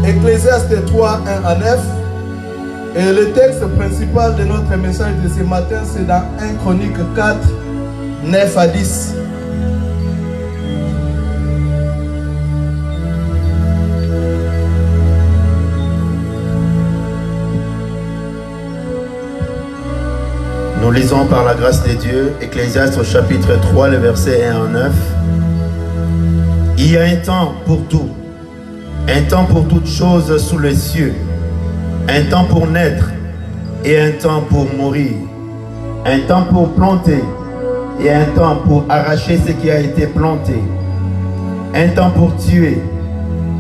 Ecclésiaste 3, 1 à 9. Et le texte principal de notre message de ce matin, c'est dans 1 Chronique 4, 9 à 10. Nous lisons par la grâce de Dieu, Ecclésiaste au chapitre 3, le verset 1 à 9. Il y a un temps pour tout, un temps pour toutes choses sous les cieux, un temps pour naître et un temps pour mourir, un temps pour planter et un temps pour arracher ce qui a été planté, un temps pour tuer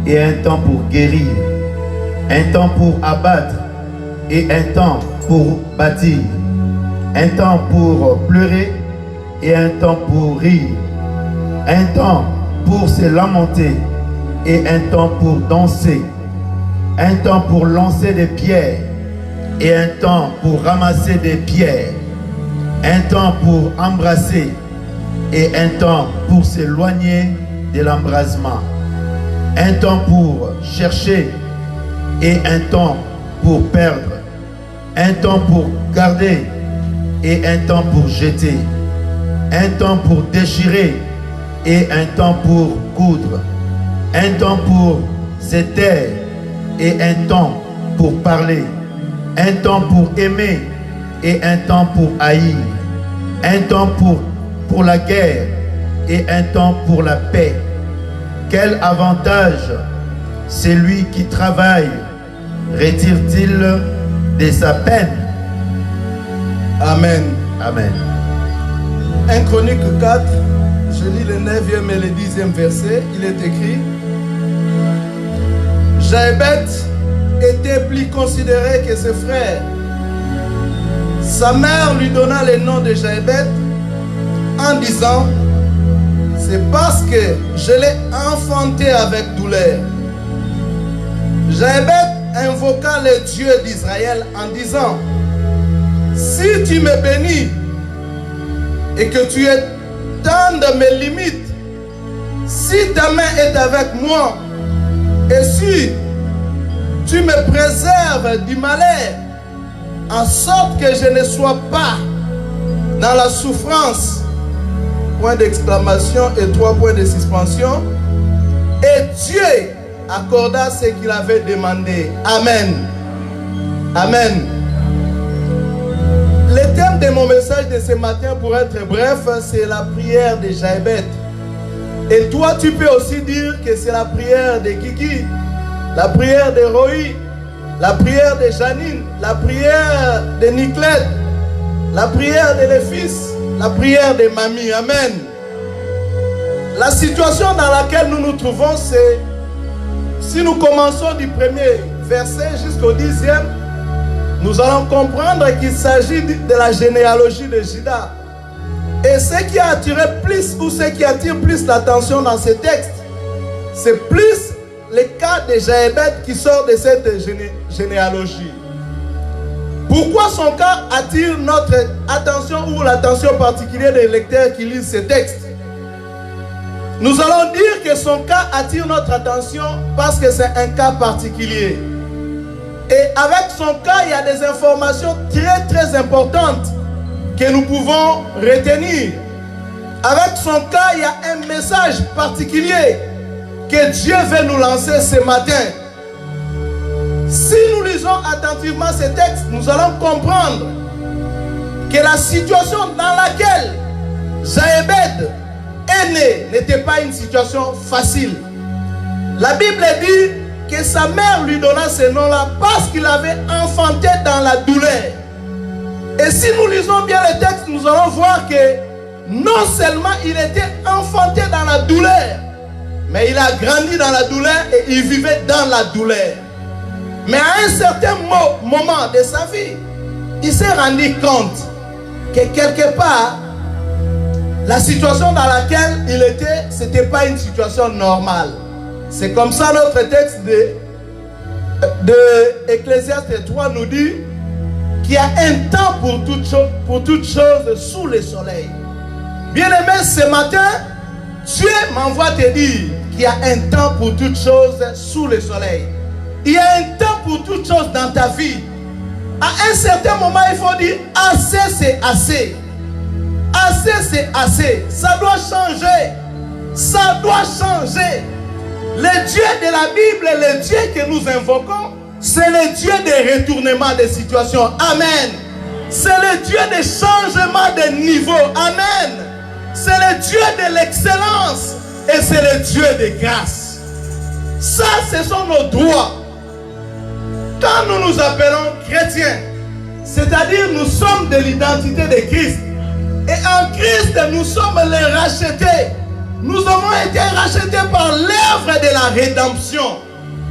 et un temps pour guérir, un temps pour abattre et un temps pour bâtir, un temps pour pleurer et un temps pour rire, un temps pour se lamenter et un temps pour danser, un temps pour lancer des pierres et un temps pour ramasser des pierres, un temps pour embrasser et un temps pour s'éloigner de l'embrasement, un temps pour chercher et un temps pour perdre, un temps pour garder et un temps pour jeter, un temps pour déchirer et un temps pour coudre, un temps pour se taire et un temps pour parler, un temps pour aimer et un temps pour haïr, un temps pour la guerre et un temps pour la paix. Quel avantage celui qui travaille retire-t-il de sa peine? Amen. Amen. 1 Chronique 4, je lis le 9e et le 10e verset, il est écrit: Jaébet était plus considéré que ses frères. Sa mère lui donna le nom de Jaébet en disant: c'est parce que je l'ai enfanté avec douleur. Jaébet invoqua le Dieu d'Israël en disant: si tu me bénis et que tu étendes mes limites, si ta main est avec moi et si tu me préserves du malheur, en sorte que je ne sois pas dans la souffrance, point d'exclamation et 3 points de suspension, et Dieu accorda ce qu'il avait demandé. Amen. Amen. Le thème de mon message de ce matin, pour être bref, c'est la prière de Jaébet. Et toi, tu peux aussi dire que c'est la prière de Kiki, la prière de Roy, la prière de Janine, la prière de Niclette, la prière de les fils, la prière de Mamie. Amen. La situation dans laquelle nous nous trouvons, c'est, si nous commençons du premier verset jusqu'au 10e, nous allons comprendre qu'il s'agit de la généalogie de Juda. Et ce qui a attiré plus, ou ce qui attire plus l'attention dans ce texte, c'est plus le cas de Jaébet qui sort de cette généalogie. Pourquoi son cas attire notre attention ou l'attention particulière des lecteurs qui lisent ce texte? Nous allons dire que son cas attire notre attention parce que c'est un cas particulier. Et avec son cas, il y a des informations très importantes que nous pouvons retenir. Avec son cas, il y a un message particulier que Dieu veut nous lancer ce matin. Si nous lisons attentivement ce texte, nous allons comprendre que la situation dans laquelle Jaébet est né n'était pas une situation facile. La Bible dit que sa mère lui donna ce nom-là parce qu'il avait enfanté dans la douleur. Et si nous lisons bien le texte, nous allons voir que non seulement il était enfanté dans la douleur, Mais il a grandi dans la douleur et il vivait dans la douleur. Mais à un certain moment de sa vie, il s'est rendu compte que quelque part, la situation dans laquelle il était, ce n'était pas une situation normale. C'est comme ça notre texte de Ecclésiaste 3 nous dit qu'il y a un temps pour toute chose sous le soleil. Bien-aimé, ce matin, Dieu m'envoie te dire qu'il y a un temps pour toute chose sous le soleil. Il y a un temps pour toute chose dans ta vie. À un certain moment, il faut dire assez, c'est assez. Assez, c'est assez. Ça doit changer. Ça doit changer. Le Dieu de la Bible, le Dieu que nous invoquons, c'est le Dieu de retournement des situations. Amen. C'est le Dieu de changement de niveau. Amen. C'est le Dieu de l'excellence. Et c'est le Dieu de grâce. Ça, ce sont nos droits. Quand nous nous appelons chrétiens, c'est-à-dire nous sommes de l'identité de Christ. Et en Christ, nous sommes les rachetés. Nous avons été rachetés par l'œuvre de la rédemption.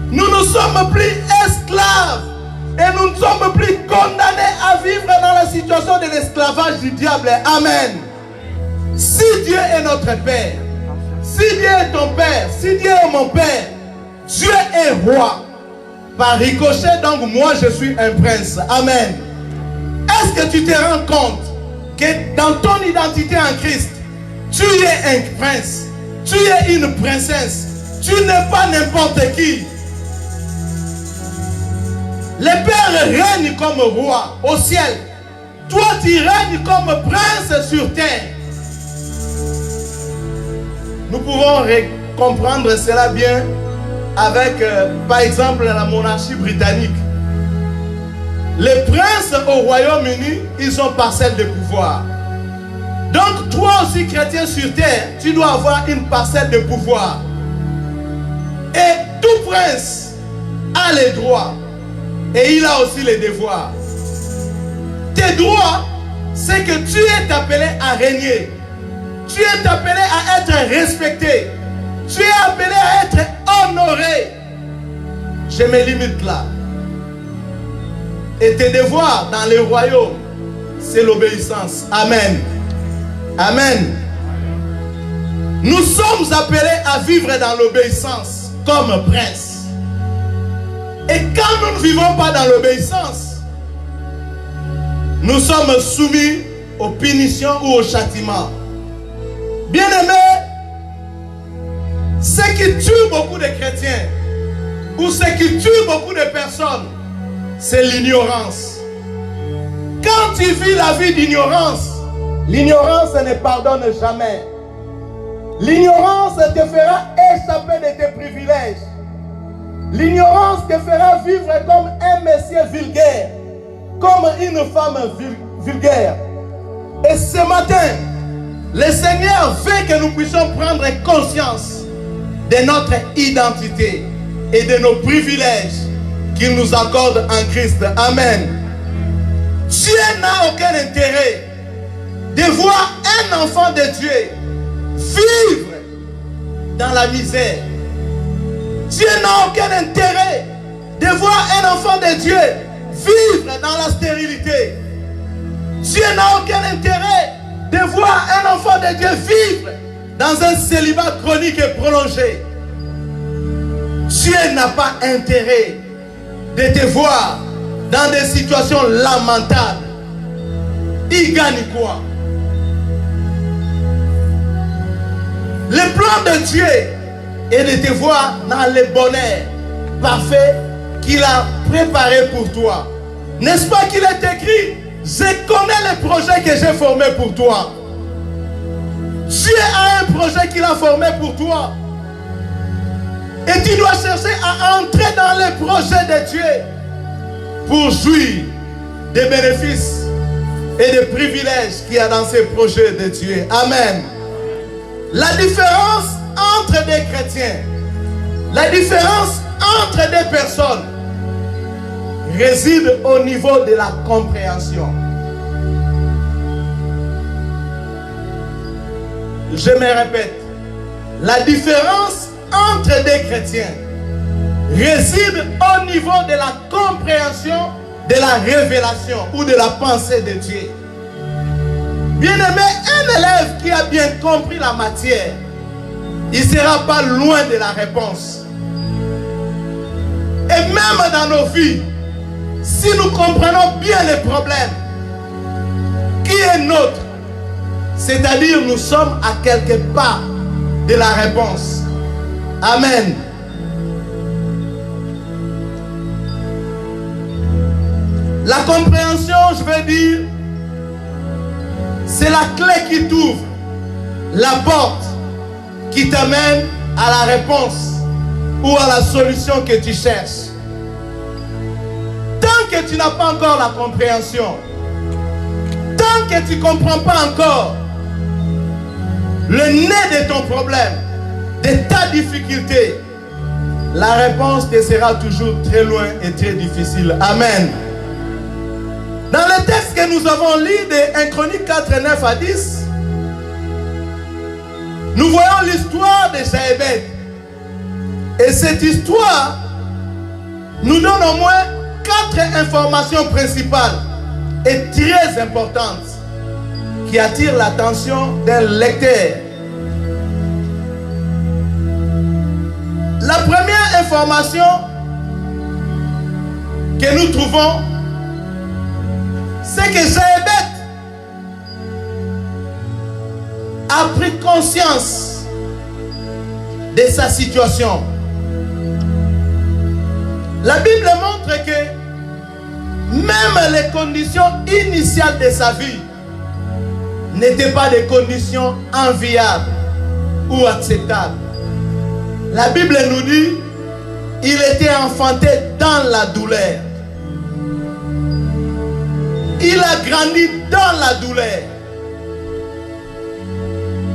Nous ne sommes plus esclaves. Et nous ne sommes plus condamnés à vivre dans la situation de l'esclavage du diable. Amen. Si Dieu est notre Père, si Dieu est ton Père, si Dieu est mon Père, Dieu est roi. Par ricochet, donc moi je suis un prince. Amen. Est-ce que tu te rends compte que dans ton identité en Christ, tu es un prince, tu es une princesse, tu n'es pas n'importe qui. Le Père règne comme roi au ciel. Toi tu règnes comme prince sur terre. Nous pouvons comprendre cela bien avec, par exemple, la monarchie britannique. Les princes au Royaume-Uni, ils ont parcelle de pouvoir. Donc, toi aussi, chrétien sur terre, tu dois avoir une parcelle de pouvoir. Et tout prince a les droits. Et il a aussi les devoirs. Tes droits, c'est que tu es appelé à régner. Tu es appelé à être respecté. Tu es appelé à être honoré. Je me limite là. Et tes devoirs dans le royaume, c'est l'obéissance. Amen. Amen. Nous sommes appelés à vivre dans l'obéissance comme prince. Et quand nous ne vivons pas dans l'obéissance, nous sommes soumis aux punitions ou au châtiment. Bien-aimés, ce qui tue beaucoup de chrétiens ou ce qui tue beaucoup de personnes, c'est l'ignorance. Quand tu vis la vie d'ignorance, l'ignorance ne pardonne jamais. L'ignorance te fera échapper de tes privilèges. L'ignorance te fera vivre comme un monsieur vulgaire, comme une femme vulgaire. Et ce matin, le Seigneur veut que nous puissions prendre conscience de notre identité et de nos privilèges qu'il nous accorde en Christ. Amen. Dieu n'a aucun intérêt de voir un enfant de Dieu vivre dans la misère. Dieu n'a aucun intérêt de voir un enfant de Dieu vivre dans la stérilité. Dieu n'a aucun intérêt de voir un enfant de Dieu vivre dans un célibat chronique et prolongé. Dieu n'a pas intérêt de te voir dans des situations lamentables. Il gagne quoi? Le plan de Dieu est de te voir dans le bonheur parfait qu'il a préparé pour toi. N'est-ce pas qu'il est écrit? Je connais les projets que j'ai formés pour toi. Dieu a un projet qu'il a formé pour toi. Et tu dois chercher à entrer dans les projets de Dieu pour jouir des bénéfices et des privilèges qu'il y a dans ces projets de Dieu. Amen. La différence entre des chrétiens, la différence entre des personnes réside au niveau de la compréhension. Je me répète, la différence entre des chrétiens réside au niveau de la compréhension, de la révélation ou de la pensée de Dieu. Bien-aimé, un élève qui a bien compris la matière, il ne sera pas loin de la réponse. Et même dans nos vies, si nous comprenons bien les problèmes qui est nôtre, c'est-à-dire nous sommes à quelque part de la réponse. Amen. La compréhension, je veux dire, c'est la clé qui t'ouvre la porte qui t'amène à la réponse ou à la solution que tu cherches. Tant que tu n'as pas encore la compréhension, tant que tu ne comprends pas encore le nez de ton problème, de ta difficulté, la réponse te sera toujours très loin et très difficile. Amen. Dans le texte que nous avons lu de 1 Chronique 4, 9 à 10, nous voyons l'histoire de Jaébet. Et cette histoire nous donne au moins 4 informations principales et très importantes qui attirent l'attention d'un lecteur. La première information que nous trouvons, c'est que Jaébet a pris conscience de sa situation. La Bible montre que même les conditions initiales de sa vie n'étaient pas des conditions enviables ou acceptables. La Bible nous dit qu'il était enfanté dans la douleur. Il a grandi dans la douleur.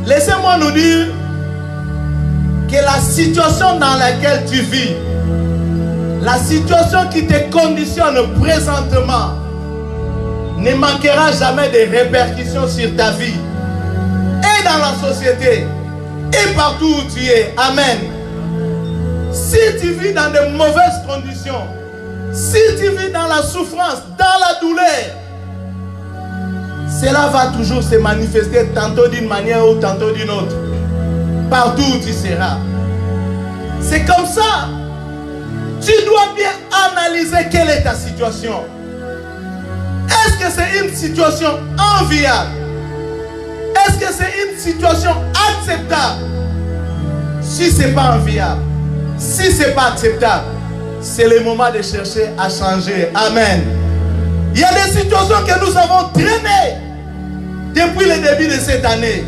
Laissez-moi nous dire que la situation dans laquelle tu vis, la situation qui te conditionne présentement, ne manquera jamais de répercussions sur ta vie et dans la société et partout où tu es. Amen. Si tu vis dans de mauvaises conditions, si tu vis dans la souffrance, dans la douleur, cela va toujours se manifester tantôt d'une manière ou tantôt d'une autre, partout où tu seras. C'est comme ça. Tu dois bien analyser quelle est ta situation. Est-ce que c'est une situation enviable? Est-ce que c'est une situation acceptable? Si ce n'est pas enviable, si ce n'est pas acceptable, c'est le moment de chercher à changer. Amen. Il y a des situations que nous avons traînées depuis le début de cette année.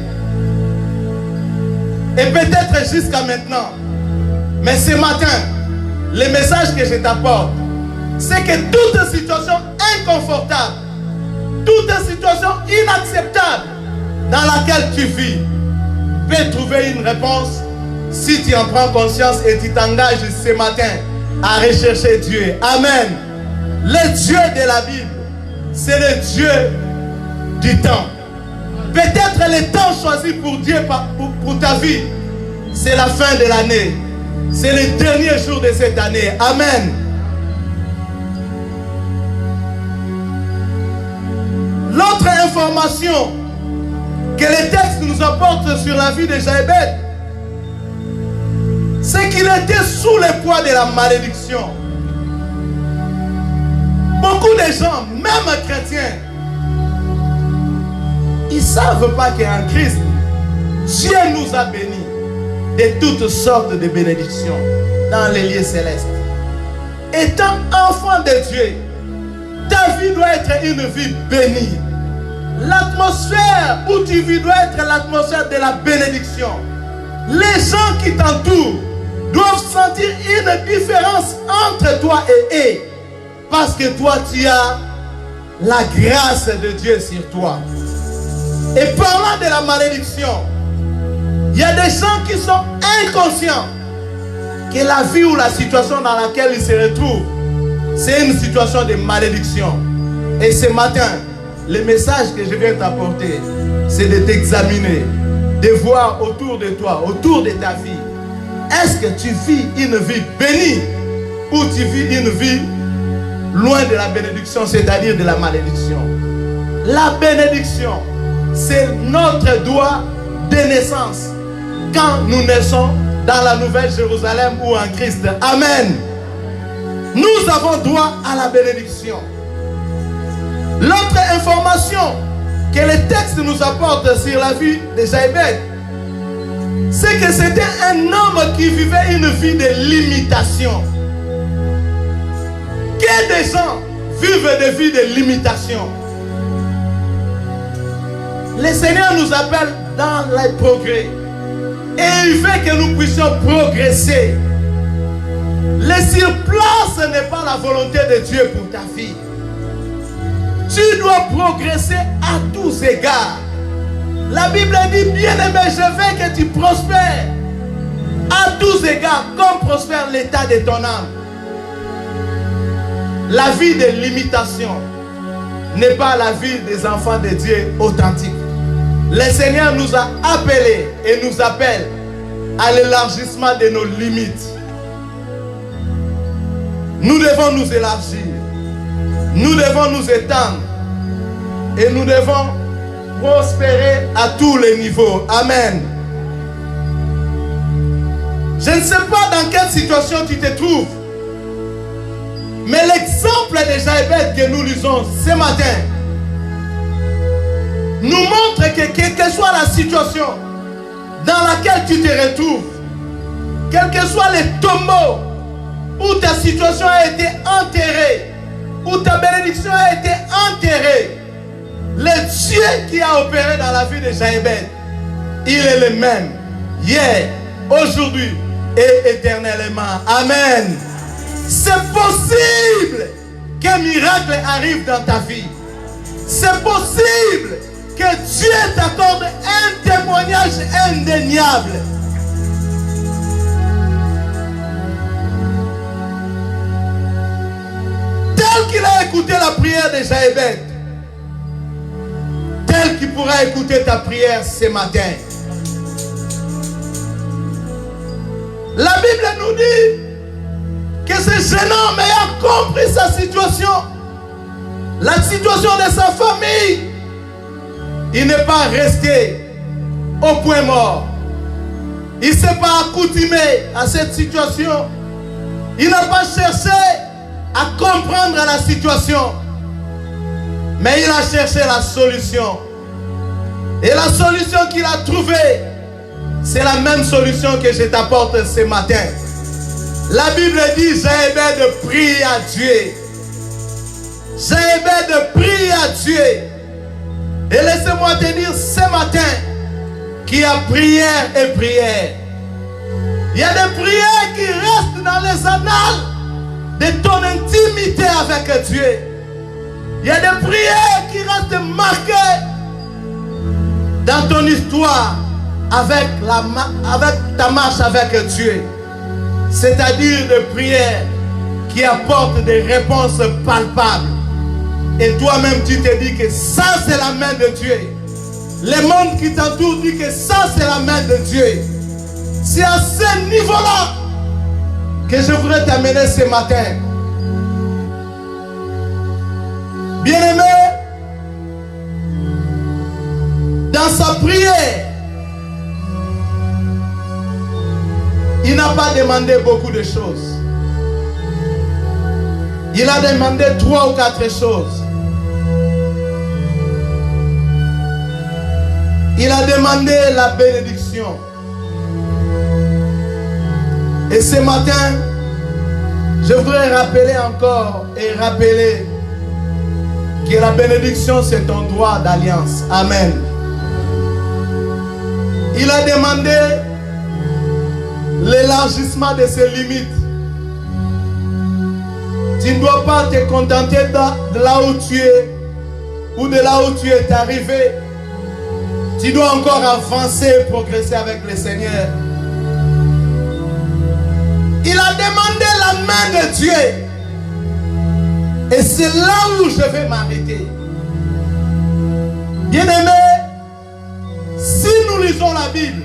Et peut-être jusqu'à maintenant. Mais ce matin, le message que je t'apporte, c'est que toute situation inconfortable, toute situation inacceptable dans laquelle tu vis, peut trouver une réponse si tu en prends conscience et tu t'engages ce matin à rechercher Dieu. Amen. Le Dieu de la Bible, c'est le Dieu du temps. Peut-être le temps choisi pour Dieu, pour ta vie, c'est la fin de l'année. C'est le dernier jour de cette année. Amen. L'autre information que les textes nous apportent sur la vie de Jaébet, c'est qu'il était sous le poids de la malédiction. Beaucoup de gens, même chrétiens, ils ne savent pas qu'en Christ, Dieu nous a bénis de toutes sortes de bénédictions dans les lieux célestes. Étant enfant de Dieu, ta vie doit être une vie bénie. L'atmosphère où tu vis doit être l'atmosphère de la bénédiction. Les gens qui t'entourent doivent sentir une différence entre toi et eux, parce que toi tu as la grâce de Dieu sur toi. Et parlant de la malédiction, il y a des gens qui sont inconscients que la vie ou la situation dans laquelle ils se retrouvent, c'est une situation de malédiction. Et ce matin, le message que je viens t'apporter, c'est de t'examiner, de voir autour de toi, autour de ta vie, Est-ce que tu vis une vie bénie ou tu vis une vie loin de la bénédiction, c'est-à-dire de la malédiction? La bénédiction, c'est notre droit de naissance quand nous naissons dans la Nouvelle Jérusalem ou en Christ. Amen. Nous avons droit à la bénédiction. L'autre information que le texte nous apporte sur la vie de Jaébet, c'est que c'était un homme qui vivait une vie de limitation. Que des gens vivent des vies de limitation. Le Seigneur nous appelle dans le progrès. Et il veut que nous puissions progresser. Le sur-place n'est pas la volonté de Dieu pour ta vie. Tu dois progresser à tous égards. La Bible dit, bien-aimé, je veux que tu prospères à tous égards, comme prospère l'état de ton âme. La vie de limitation n'est pas la vie des enfants de Dieu authentiques. Le Seigneur nous a appelés et nous appelle à l'élargissement de nos limites. Nous devons nous élargir. Nous devons nous étendre. Et nous devons prospérer à tous les niveaux. Amen. Je ne sais pas dans quelle situation tu te trouves. Mais l'exemple de Jaébet que nous lisons ce matin nous montre que quelle que soit la situation dans laquelle tu te retrouves, quel que soit le tombeau où ta situation a été enterrée, où ta bénédiction a été enterrée, le Dieu qui a opéré dans la vie de Jaébet, il est le même, hier, aujourd'hui et éternellement. Amen. C'est possible qu'un miracle arrive dans ta vie. C'est possible que Dieu t'accorde un témoignage indéniable. Tel qu'il a écouté la prière de Jaébet, tel qu'il pourra écouter ta prière ce matin. La Bible nous dit que ce jeune homme ayant compris sa situation, la situation de sa famille, il n'est pas resté au point mort. Il ne s'est pas accoutumé à cette situation. Il n'a pas cherché à comprendre la situation. Mais il a cherché la solution. Et la solution qu'il a trouvée, c'est la même solution que je t'apporte ce matin. La Bible dit, Jaébet prie à Dieu. Jaébet prie à Dieu. Et laissez-moi te dire ce matin qu'il y a prière et prière. Il y a des prières qui restent dans les annales de ton intimité avec Dieu. Il y a des prières qui restent marquées dans ton histoire avec ta marche avec Dieu. C'est-à-dire des prières qui apportent des réponses palpables. Et toi-même tu te dis que ça c'est la main de Dieu. Le monde qui t'entoure dit que ça c'est la main de Dieu. C'est à ce niveau-là que je voudrais t'amener ce matin. Bien-aimé, dans sa prière, il n'a pas demandé beaucoup de choses. Il a demandé 3 ou 4 choses. Il a demandé la bénédiction. Et ce matin, je voudrais rappeler encore et rappeler que la bénédiction c'est un droit d'alliance. Amen. Il a demandé l'élargissement de ses limites. Tu ne dois pas te contenter de là où tu es ou de là où tu es arrivé. Tu dois encore avancer et progresser avec le Seigneur. Il a demandé la main de Dieu. Et c'est là où je vais m'arrêter. Bien-aimés, si nous lisons la Bible,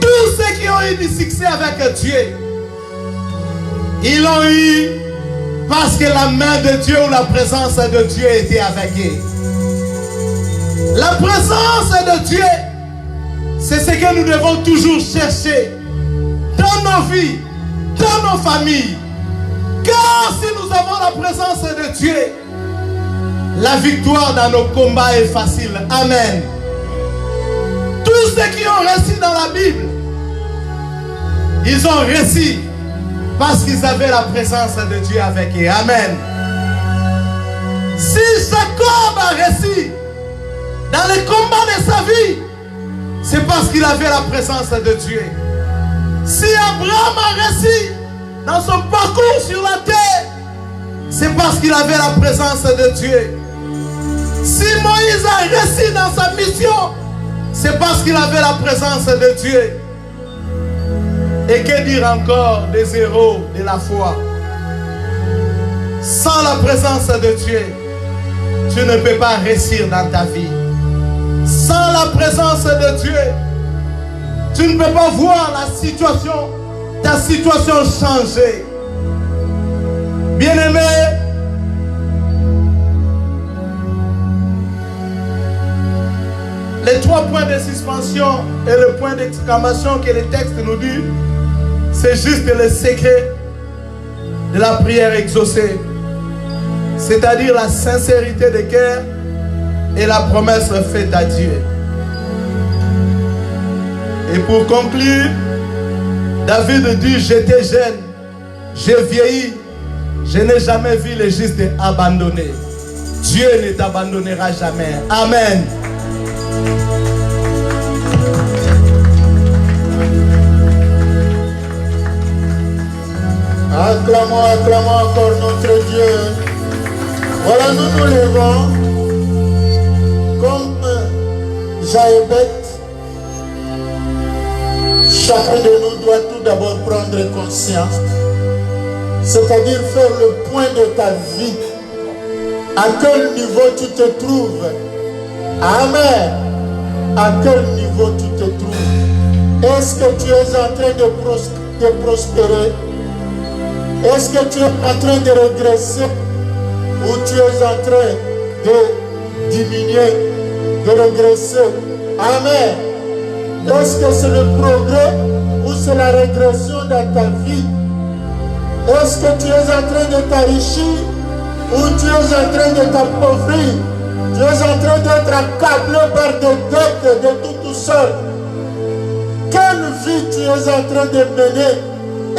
Tous ceux qui ont eu du succès avec Dieu, ils l'ont eu parce que la main de Dieu ou la présence de Dieu était avec eux. La présence de Dieu, c'est ce que nous devons toujours chercher dans nos vies, dans nos familles. Car si nous avons la présence de Dieu, la victoire dans nos combats est facile. Amen. Tous ceux qui ont réussi dans la Bible, ils ont réussi parce qu'ils avaient la présence de Dieu avec eux. Amen. Si Jacob a réussi dans les combats de sa vie, c'est parce qu'il avait la présence de Dieu. Si Abraham a réussi dans son parcours sur la terre, c'est parce qu'il avait la présence de Dieu. Si Moïse a réussi dans sa mission, c'est parce qu'il avait la présence de Dieu. Et que dire encore des héros de la foi? Sans la présence de Dieu, tu ne peux pas réussir dans ta vie. Sans la présence de Dieu, tu ne peux pas voir ta situation changer. Bien-aimé, les 3 points de suspension et le point d'exclamation que le texte nous dit, c'est juste le secret de la prière exaucée. C'est-à-dire la sincérité de cœur et la promesse faite à Dieu. Et pour conclure, David dit, j'étais jeune, j'ai vieilli, je n'ai jamais vu le juste abandonné. Dieu ne t'abandonnera jamais. Amen. Acclamons, acclamons encore notre Dieu. Voilà, nous nous levons comme Jaébet. Chacun de nous doit tout d'abord prendre conscience, c'est-à-dire faire le point de ta vie. À quel niveau tu te trouves? Amen. À quel niveau tu te trouves? Est-ce que tu es en train de prospérer? Est-ce que tu es en train de régresser? Ou tu es en train de diminuer, de régresser? Amen. Est-ce que c'est le progrès ou c'est la régression dans ta vie? Est-ce que tu es en train de t'enrichir ou tu es en train de t'appauvrir? Tu es en train d'être accablé par des dettes de toutes sortes. Quelle vie tu es en train de mener?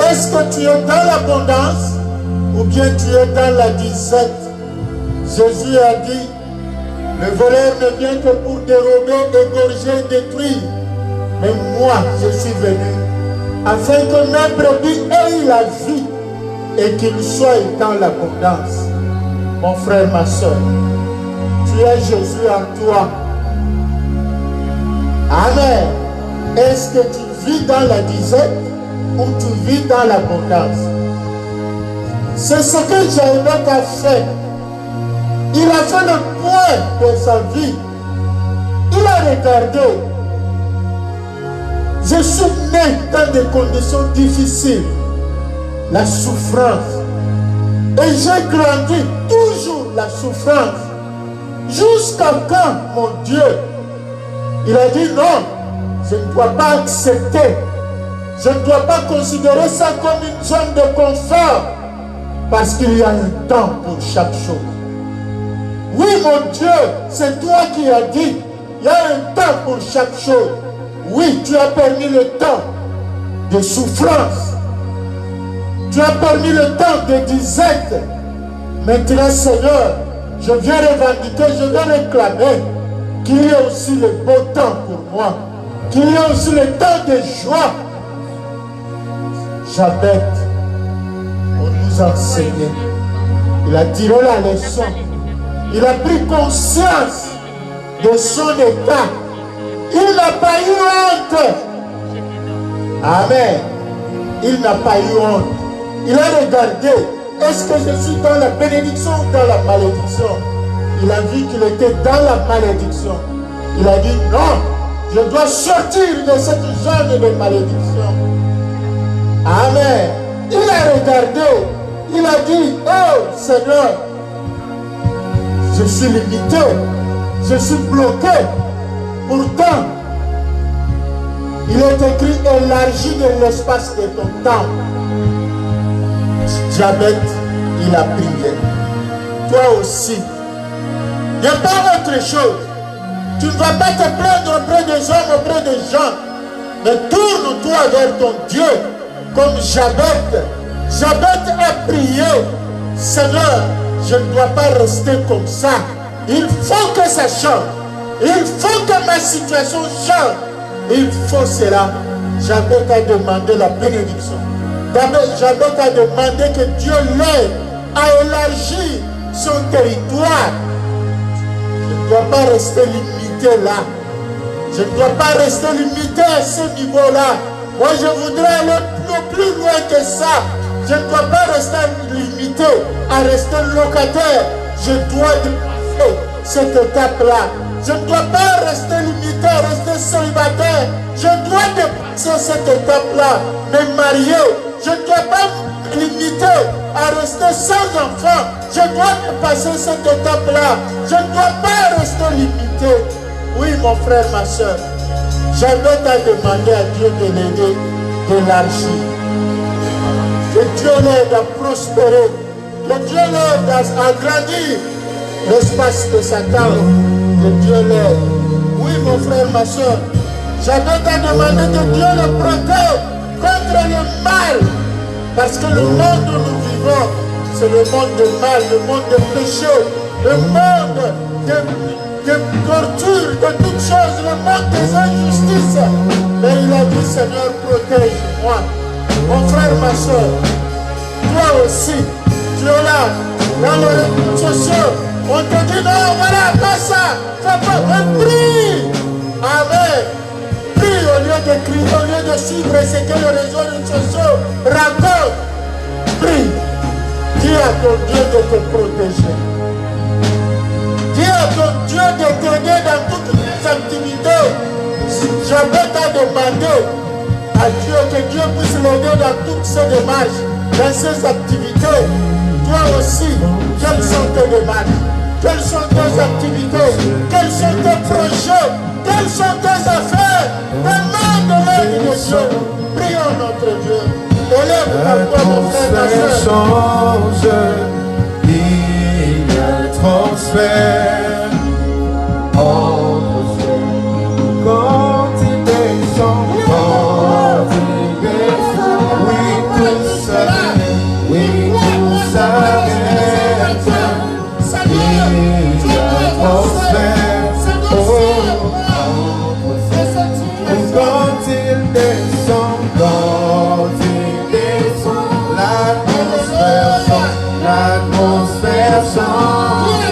Est-ce que tu es dans l'abondance ou bien tu es dans la disette? Jésus a dit, le voleur ne vient que pour dérober, égorger, détruire. Mais moi, je suis venu afin que mes brebis aient la vie et qu'ils soient dans l'abondance. Mon frère, ma soeur, tu as Jésus en toi. Amen. Est-ce que tu vis dans la disette ou tu vis dans l'abondance? C'est ce que Jaébet a fait. Il a fait le point de sa vie. Il a regardé. Je suis né dans des conditions difficiles, la souffrance. Et j'ai grandi toujours la souffrance. Jusqu'à quand, mon Dieu? Il a dit non, je ne dois pas accepter. Je ne dois pas considérer ça comme une zone de confort. Parce qu'il y a un temps pour chaque chose. Oui, mon Dieu, c'est toi qui as dit, il y a un temps pour chaque chose. Oui, tu as permis le temps de souffrance. Tu as permis le temps de disette. Maintenant, Seigneur, je viens revendiquer, je viens réclamer qu'il y ait aussi le beau temps pour moi. Qu'il y ait aussi le temps de joie. Jaébet, pour nous enseigner. Il a tiré la leçon. Il a pris conscience de son état. Il n'a pas eu honte. Amen. Il n'a pas eu honte. Il a regardé. Est-ce que je suis dans la bénédiction ou dans la malédiction? Il a vu qu'il était dans la malédiction. Il a dit non, Je dois sortir de cette zone de malédiction. Amen. Il a regardé, il a dit, oh Seigneur, je suis limité, je suis bloqué. Pourtant, il est écrit, élargis de l'espace de ton temps. Jabez, il a prié. Toi aussi. Il n'y a pas autre chose. Tu ne vas pas te plaindre auprès des hommes, auprès des gens. Mais tourne-toi vers ton Dieu. Comme Jabez. Jabez a prié. Seigneur, je ne dois pas rester comme ça. Il faut que ça change. Il faut que ma situation change. Il faut cela. Jabez a demandé la bénédiction. Jabez a demandé que Dieu l'aide à élargir son territoire. Je ne dois pas rester limité là. Je ne dois pas rester limité à ce niveau-là. Moi, je voudrais aller plus loin que ça. Je ne dois pas rester limité à rester locataire. Je dois dépasser cette étape-là. Je ne dois pas rester limité à rester célibataire. Je dois dépasser cette étape-là. Me marier. Je ne dois pas me limiter à rester sans enfant. Je dois dépasser cette étape-là. Je ne dois pas rester limité. Oui, mon frère, ma soeur. J'avais à demander à Dieu de l'aider, d'élargir. Que Dieu l'aide à prospérer. Que Dieu l'aide à agrandir l'espace de Satan. Que Dieu l'aide. Oui, mon frère, ma soeur. J'avais à demander que Dieu le protège contre le mal. Parce que le monde où nous vivons, c'est le monde du mal, le monde du péché, le monde de torture, de toutes choses, le monde des injustices. Mais il a dit, Seigneur, protège-moi. Mon frère, ma soeur, toi aussi, tu es là, dans les réseaux sociaux. On te dit, non, voilà, pas ça, fais pas, prie. Amen. Prie au lieu de crier, au lieu de suivre ce que les réseaux sociaux racontent. Prie. Dis à ton Dieu de te protéger. Dis à ton Dieu de t'aider dans toutes les activités. Si jamais tu as demandé à Dieu que Dieu puisse l'aider dans toutes ses démarches, dans ses activités, toi aussi, quelles sont tes démarches? Quelles sont tes activités? Quels sont tes projets? Quelles sont tes affaires? Demande l'aide de Dieu. Prions notre Dieu. Élève ta voix, mon frère, ma soeur. Change, il transfère entre ceux quand il descend, oui tout s'arrête, oui tout s'arrête, il transfère, quand il descend, l'atmosphère change,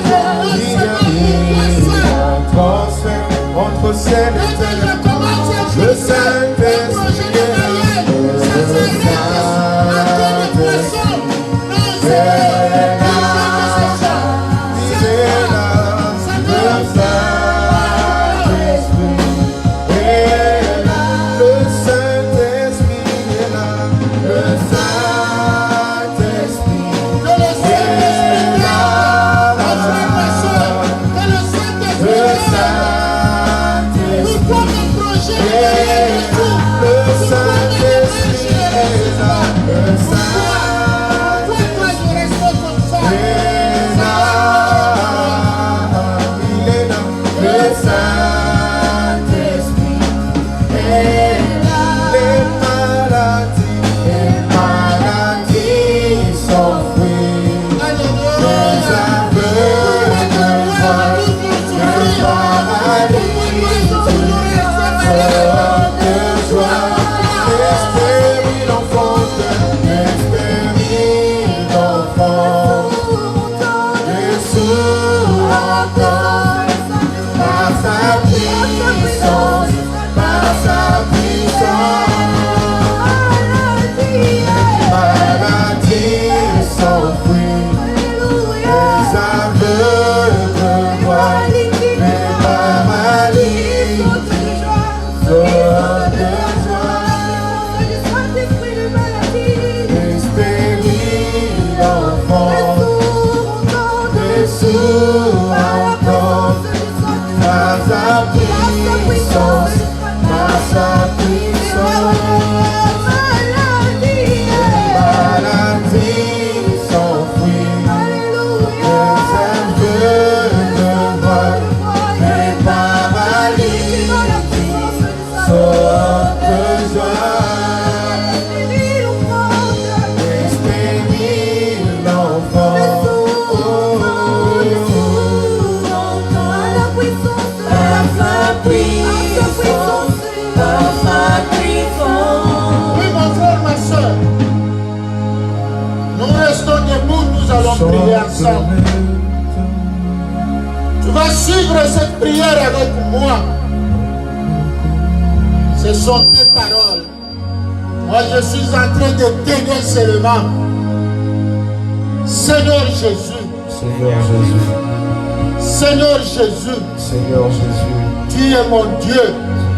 Nous restons debout, nous allons prier ensemble. Tu vas suivre cette prière avec moi. Ce sont tes paroles. Moi, je suis en train de t'aider seulement. Seigneur Jésus. Seigneur Jésus. Seigneur Jésus. Seigneur Jésus. Tu es mon Dieu.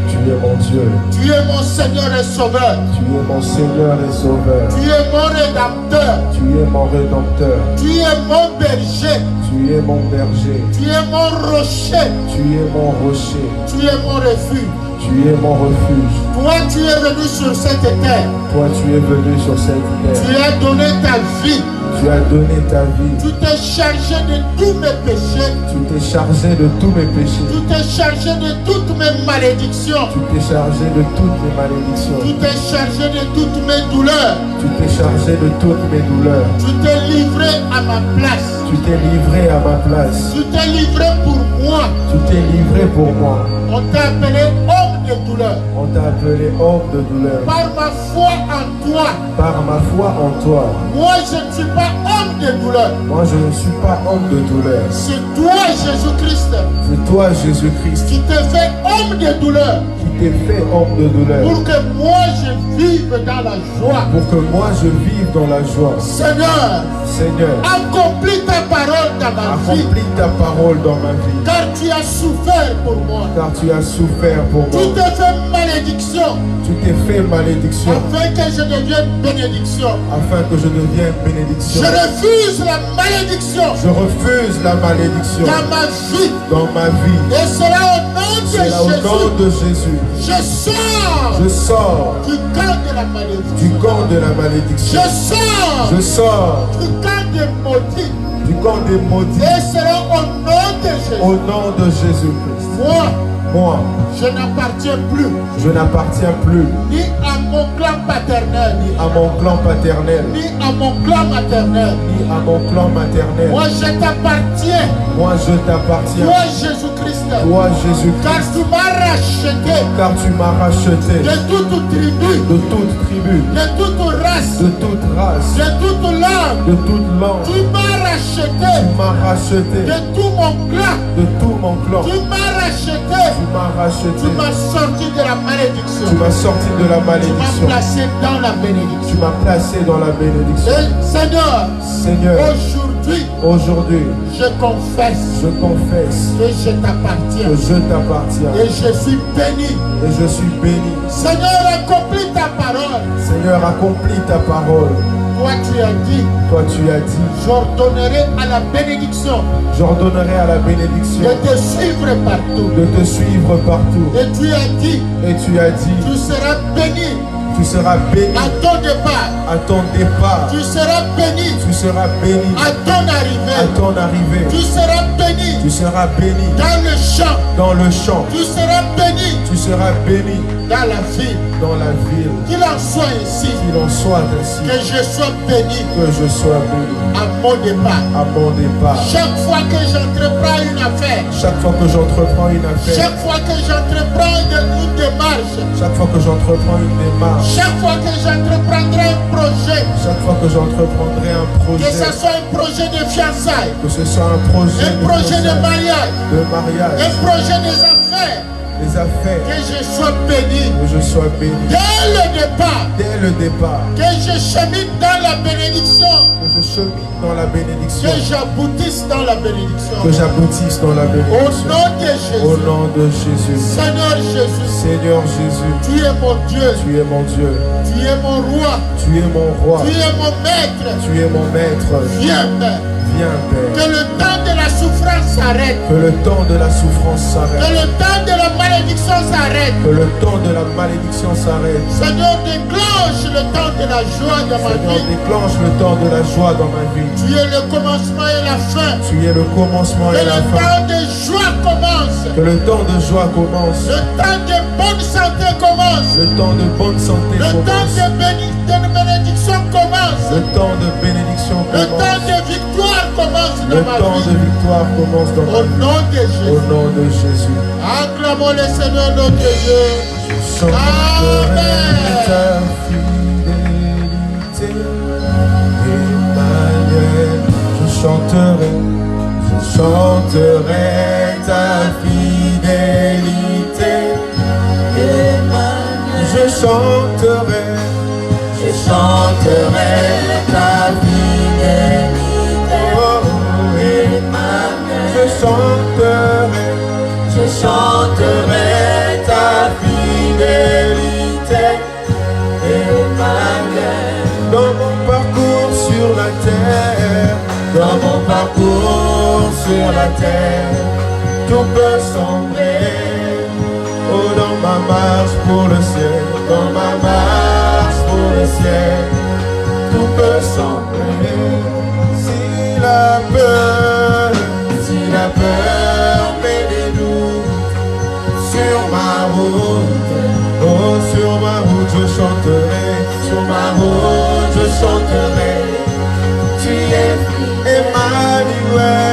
Tu es mon Dieu. Tu es mon Seigneur et Sauveur. Tu es mon Seigneur et Sauveur. Tu es mon Rédempteur. Tu es mon Rédempteur. Tu es mon berger. Tu es mon berger. Tu es mon rocher. Tu es mon rocher. Tu es mon refuge. Tu es mon refuge. Toi, tu es venu sur cette terre. Toi, tu es venu sur cette Tu terre. as donné ta vie. Tu as donné ta vie. Tu t'es chargé de tous mes péchés. Tu t'es chargé de tous mes péchés. Tu t'es chargé de toutes mes malédictions. Tu t'es chargé de toutes mes malédictions. Tu t'es chargé de toutes mes douleurs. Tu t'es chargé de toutes mes douleurs. Tu t'es livré à ma place. Tu t'es livré à ma place. Tu t'es livré pour moi. Tu t'es livré pour moi. On t'a appelé homme de douleur. On t'a appelé homme de douleur. Par ma foi en toi. Par ma foi en toi. Moi, je ne suis pas homme de douleur. Moi, je ne suis pas homme de douleur. C'est toi, Jésus-Christ, C'est toi, Jésus-Christ, qui t'es fait homme de douleur. qui t'es fait homme de douleur. Pour que moi, je vive dans la joie. Pour que moi, je vive dans la joie. Seigneur, Seigneur, accomplis ta parole dans ma vie. accomplis ta parole dans ma vie. Car tu as souffert pour moi. Car tu as souffert pour Tu moi. t'es fait malédiction. Tu t'es fait malédiction Afin que je devienne bénédiction. afin que je devienne bénédiction. Je refuse la malédiction Je refuse la malédiction dans ma vie. dans ma vie. Et cela au nom de C'est là au nom Jésus. de Jésus. Je sors Je sors du camp de la du malédiction. camp de la malédiction. Je sors Je sors du camp des maudits. du camp des maudits Et cela au nom de Jésus. au nom de Jésus-Christ. Moi, Je n'appartiens plus je n'appartiens plus ni à mon clan paternel, à mon clan paternel, ni à mon clan maternel. ni à mon clan maternel. Moi, je t'appartiens. Moi, je t'appartiens. Toi, Jésus-Christ. Toi, Jésus-Christ, Car tu m'as racheté car tu m'as racheté de toute tribu, de toute tribu, de toute race, de toute race, de toute langue. de toute langue. Tu m'as racheté Tu m'as racheté de tout mon clan. de tout mon clan. Tu m'as racheté. Tu m'as racheté. Tu m'as sorti de la malédiction. Tu m'as sorti de la Tu m'as malédiction. placé dans la Tu bénédiction. m'as placé dans la bénédiction. Et Seigneur, Seigneur, aujourd'hui, aujourd'hui, je confesse je confesse que je t'appartiens. que je t'appartiens Et je suis béni. et je suis béni. Seigneur, accomplis ta parole. Seigneur, accomplis ta parole. Toi, tu as dit, Toi, tu as dit, j'ordonnerai à la bénédiction j'ordonnerai à la bénédiction de te suivre partout. de te suivre partout. Et tu as dit, Et tu as dit, tu seras béni tu seras béni à ton départ. à ton départ. Tu seras béni Tu seras béni à ton à arrivée. ton arrivée. Tu seras béni Tu seras béni dans le champ. dans le champ. Tu seras béni Tu seras béni dans la ville. dans la ville. Qu'il en soit ainsi. Qu'il en soit ainsi. Que je sois béni Que je sois béni à mon départ. à mon départ. Chaque fois que j'entreprends une affaire, Chaque fois que j'entreprends une affaire, chaque fois que j'entreprends une démarche, chaque fois que j'entreprends une démarche, chaque fois que j'entreprendrai un projet, chaque fois que j'entreprendrai un que projet, ce soit un projet de fiançailles, que ce soit un projet un projet de mariage, de mariage, un projet des affaires, des affaires, que je sois béni que je sois béni dès le départ, dès le départ, que je chemine dans la bénédiction, que je chemine dans la bénédiction, que j'aboutisse dans la bénédiction. que j'aboutisse dans la Au bénédiction. nom de Au Jésus, nom de Jésus. Seigneur Jésus, Seigneur Jésus, tu es mon Dieu, tu es mon Dieu, tu es mon roi, tu es mon roi, tu es mon maître. tu es mon maître. Viens, Père, Viens, Père, que le temps de la souffrance s'arrête, que le temps de la souffrance que s'arrête, le temps de la malédiction s'arrête. que le temps de la malédiction s'arrête. Seigneur, déclenche le temps de la joie dans ma Seigneur, vie. déclenche le temps de la joie dans ma vie. Tu es le commencement et la fin. Tu es le commencement Que et la le fin. temps de joie commence. Que le temps de joie commence. Le temps de bonne santé commence. Le temps de bonne santé Le temps commence. de bénédiction commence. Le temps de bénédiction Le temps commence. de victoire commence Le dans ma temps de vie. victoire commence dans Au ma vie. nom de Au Jésus. nom de Jésus. Acclamons le Seigneur notre Dieu. Chanterai ta fidélité et chanterai ta fidélité. Je chanterai ta fidélité. Oh, je chanterai ta fidélité. Dans mon parcours sur la terre, tout peut sombrer. Oh, dans ma marche pour le ciel, tout peut sombrer. Si la peur met des doutes sur ma route, oh, sur ma route je chanterai, tu es Emmanuel.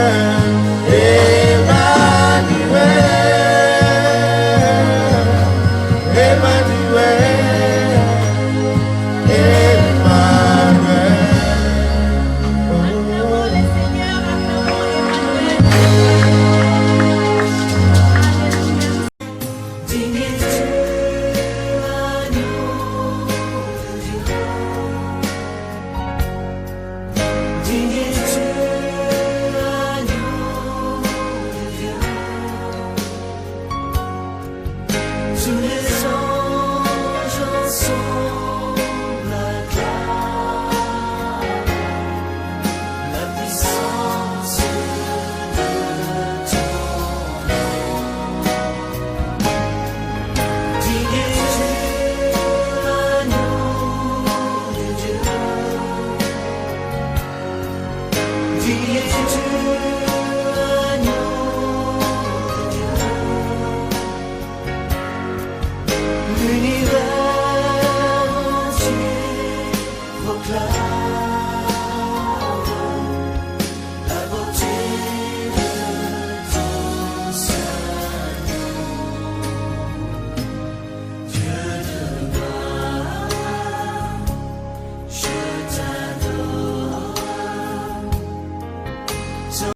Dieu,